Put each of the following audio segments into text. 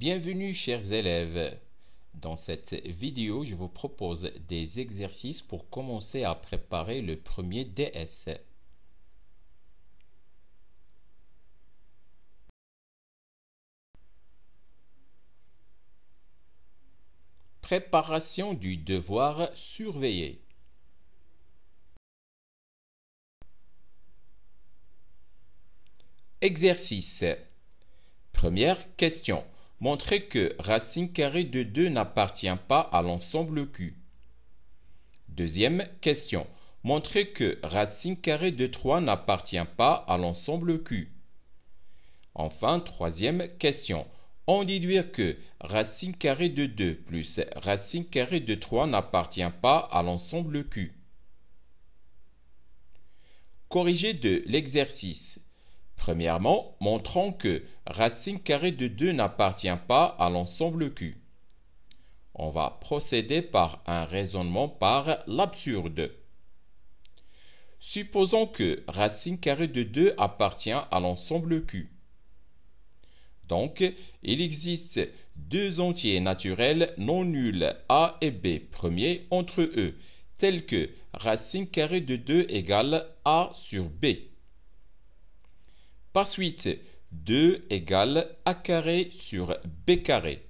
Bienvenue chers élèves. Dans cette vidéo, je vous propose des exercices pour commencer à préparer le premier DS. Préparation du devoir surveillé. Exercice. Première question. Montrez que racine carrée de 2 n'appartient pas à l'ensemble Q. Deuxième question. Montrez que racine carrée de 3 n'appartient pas à l'ensemble Q. Enfin, troisième question. En déduire que racine carrée de 2 plus racine carrée de 3 n'appartient pas à l'ensemble Q. Corrigé de l'exercice. Premièrement, montrons que racine carrée de 2 n'appartient pas à l'ensemble Q. On va procéder par un raisonnement par l'absurde. Supposons que racine carrée de 2 appartient à l'ensemble Q. Donc, il existe deux entiers naturels non nuls A et B premiers entre eux, tels que racine carrée de 2 égale A sur B. Par suite, 2 égale A carré sur B carré.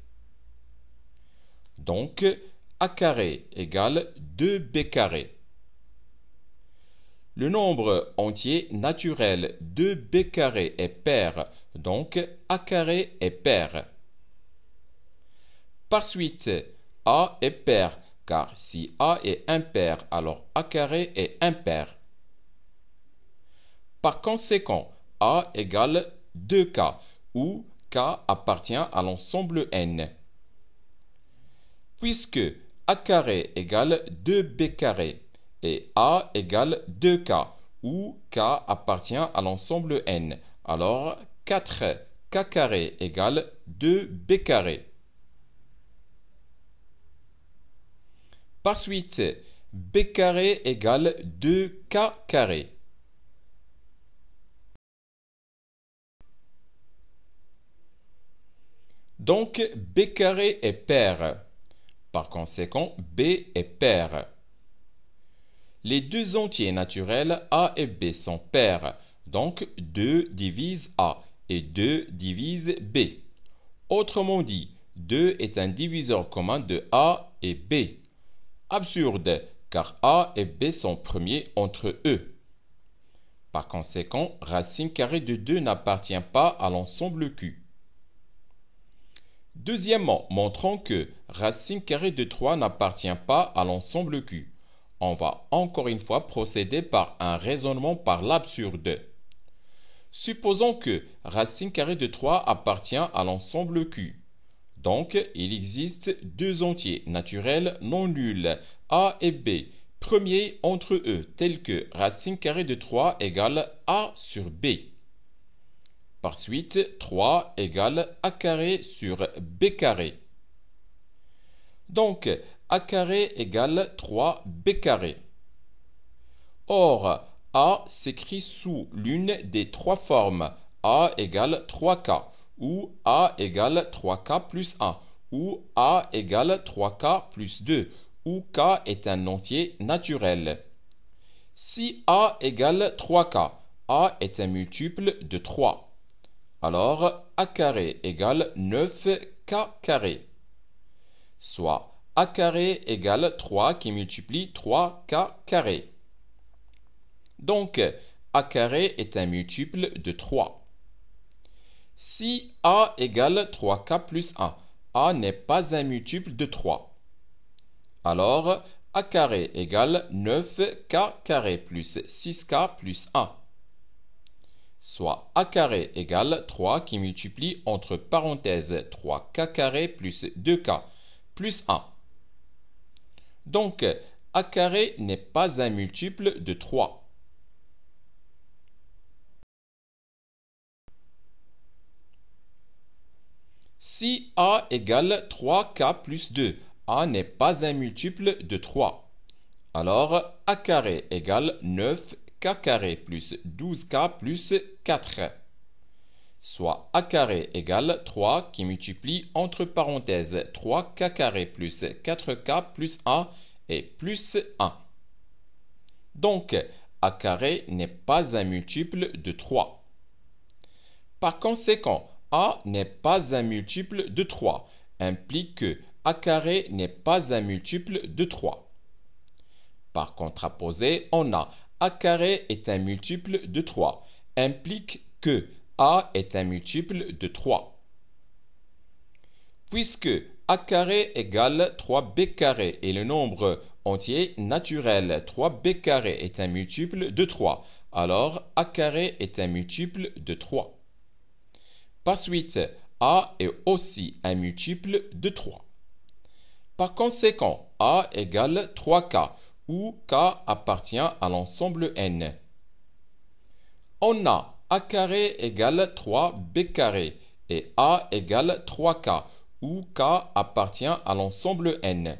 Donc, A carré égale 2B carré. Le nombre entier naturel de B carré est pair, donc A carré est pair. Par suite, A est pair, car si A est impair, alors A carré est impair. Par conséquent, A égale 2K, où K appartient à l'ensemble N. Puisque A carré égale 2B carré et A égale 2K, où K appartient à l'ensemble N, alors 4K carré égale 2B carré. Par suite, B carré égale 2K carré. Donc, B carré est pair. Par conséquent, B est pair. Les deux entiers naturels A et B sont pairs. Donc, 2 divise A et 2 divise B. Autrement dit, 2 est un diviseur commun de A et B. Absurde, car A et B sont premiers entre eux. Par conséquent, racine carrée de 2 n'appartient pas à l'ensemble Q. Deuxièmement, montrons que racine carrée de 3 n'appartient pas à l'ensemble Q. On va encore une fois procéder par un raisonnement par l'absurde. Supposons que racine carrée de 3 appartient à l'ensemble Q. Donc, il existe deux entiers naturels non nuls, A et B, premiers entre eux, tels que racine carrée de 3 égale A sur B. Par suite, 3 égale A carré sur B carré. Donc, A carré égale 3B carré. Or, A s'écrit sous l'une des trois formes A égale 3K, ou A égale 3K plus 1, ou A égale 3K plus 2, où K est un entier naturel. Si A égale 3K, A est un multiple de 3. Alors, A carré égale 9K carré. Soit A carré égale 3 qui multiplie 3K carré. Donc, A carré est un multiple de 3. Si A égale 3K plus 1, A n'est pas un multiple de 3. Alors, A carré égale 9K carré plus 6K plus 1. Soit A carré égale 3 qui multiplie entre parenthèses 3K carré plus 2K plus 1. Donc, A carré n'est pas un multiple de 3. Si A égale 3K plus 2, A n'est pas un multiple de 3. Alors, A carré égale 9K carré plus 12K plus 4. soit a carré égale 3 qui multiplie entre parenthèses 3k carré plus 4k plus 1 et plus 1. Donc, a carré n'est pas un multiple de 3. Par conséquent, a n'est pas un multiple de 3, implique que a carré n'est pas un multiple de 3. Par contraposé, on a a carré est un multiple de 3, implique que a est un multiple de 3. Puisque a carré égale 3b carré et le nombre entier naturel 3b carré est un multiple de 3, alors a carré est un multiple de 3. Par suite, a est aussi un multiple de 3. Par conséquent, a égale 3k, où k appartient à l'ensemble n. On a a carré égale 3b carré et a égale 3k, où k appartient à l'ensemble n.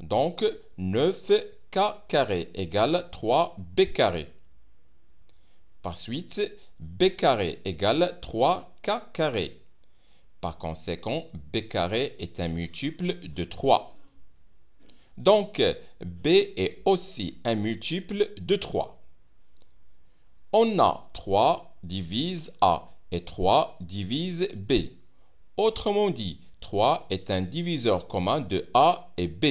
Donc, 9k carré égale 3b carré. Par suite, b carré égale 3k carré. Par conséquent, b carré est un multiple de 3. Donc, b est aussi un multiple de 3. On a 3 divise a et 3 divise b. Autrement dit, 3 est un diviseur commun de a et b.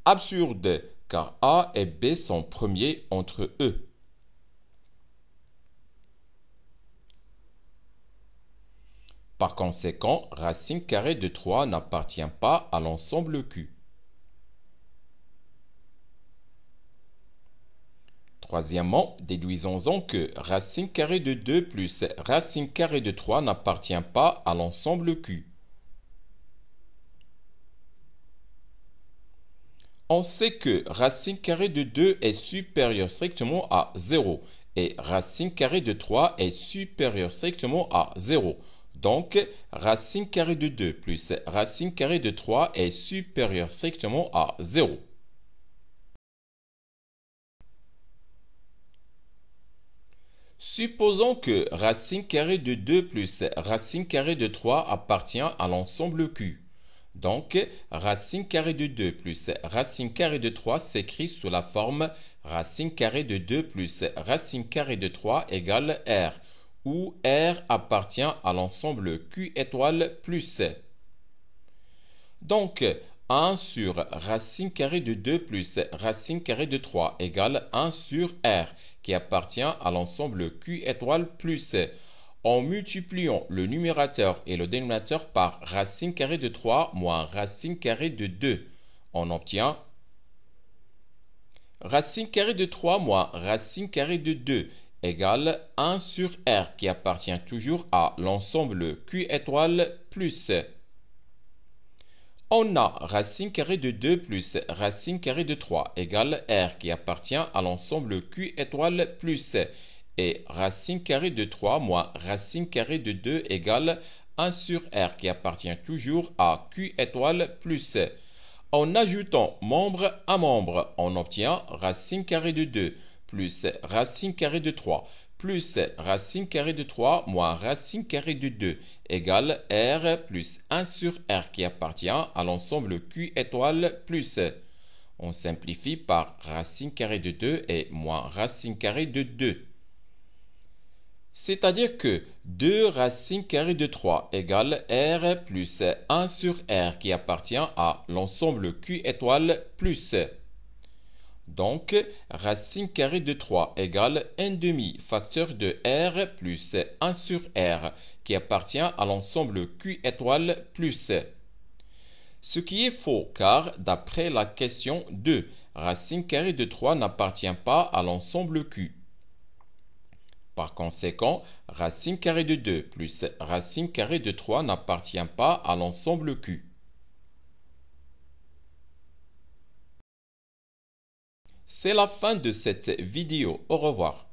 Absurde, car a et b sont premiers entre eux. Par conséquent, racine carrée de 3 n'appartient pas à l'ensemble Q. Troisièmement, déduisons-en que racine carrée de 2 plus racine carrée de 3 n'appartient pas à l'ensemble Q. On sait que racine carrée de 2 est supérieure strictement à 0 et racine carrée de 3 est supérieure strictement à 0. Donc, racine carrée de 2 plus racine carrée de 3 est supérieure strictement à 0. Supposons que racine carrée de 2 plus racine carrée de 3 appartient à l'ensemble Q. Donc, racine carrée de 2 plus racine carrée de 3 s'écrit sous la forme racine carrée de 2 plus racine carrée de 3 égale R, où R appartient à l'ensemble Q étoile plus. Donc, 1 sur racine carrée de 2 plus racine carrée de 3 égale 1 sur R, qui appartient à l'ensemble Q étoile plus. En multipliant le numérateur et le dénominateur par racine carrée de 3 moins racine carrée de 2, on obtient racine carrée de 3 moins racine carrée de 2 égale 1 sur R, qui appartient toujours à l'ensemble Q étoile plus. On a racine carrée de 2 plus racine carrée de 3 égale R, qui appartient à l'ensemble Q étoile plus. Et racine carrée de 3 moins racine carrée de 2 égale 1 sur R, qui appartient toujours à Q étoile plus. En ajoutant membre à membre, on obtient racine carrée de 2 plus racine carrée de 3 plus racine carrée de 3 moins racine carrée de 2 égale R plus 1 sur R, qui appartient à l'ensemble Q étoile plus. On simplifie par racine carrée de 2 et moins racine carrée de 2. C'est-à-dire que 2 racine carrée de 3 égale R plus 1 sur R, qui appartient à l'ensemble Q étoile plus. Donc, racine carrée de 3 égale 1 demi facteur de R plus 1 sur R, qui appartient à l'ensemble Q étoile plus. Ce qui est faux, car d'après la question 2, racine carrée de 3 n'appartient pas à l'ensemble Q. Par conséquent, racine carrée de 2 plus racine carrée de 3 n'appartient pas à l'ensemble Q. C'est la fin de cette vidéo. Au revoir.